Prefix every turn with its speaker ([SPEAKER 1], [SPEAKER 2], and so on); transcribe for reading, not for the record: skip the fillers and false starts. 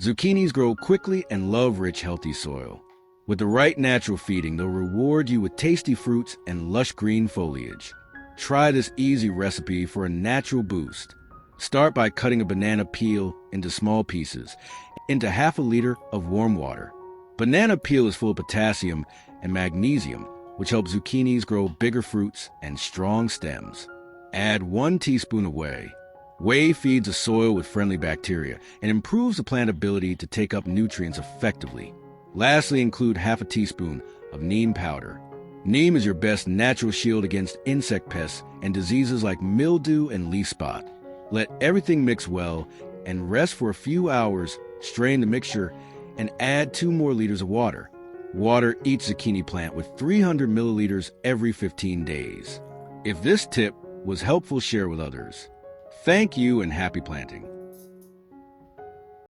[SPEAKER 1] Zucchinis grow quickly and love rich, healthy soil. With the right natural feeding, they'll reward you with tasty fruits and lush green foliage. Try this easy recipe for a natural boost. Start by cutting a banana peel into small pieces, into half a liter of warm water. Banana peel is full of potassium and magnesium, which helps zucchinis grow bigger fruits and strong stems. Add 1 teaspoon of whey. Whey feeds the soil with friendly bacteria and improves the plant's ability to take up nutrients effectively. Lastly, include half a teaspoon of neem powder. Neem is your best natural shield against insect pests and diseases like mildew and leaf spot. Let everything mix well and rest for a few hours. Strain the mixture and add 2 more liters of water. Water each zucchini plant with 300 milliliters every 15 days. If this tip was helpful, share with others. Thank you and happy planting.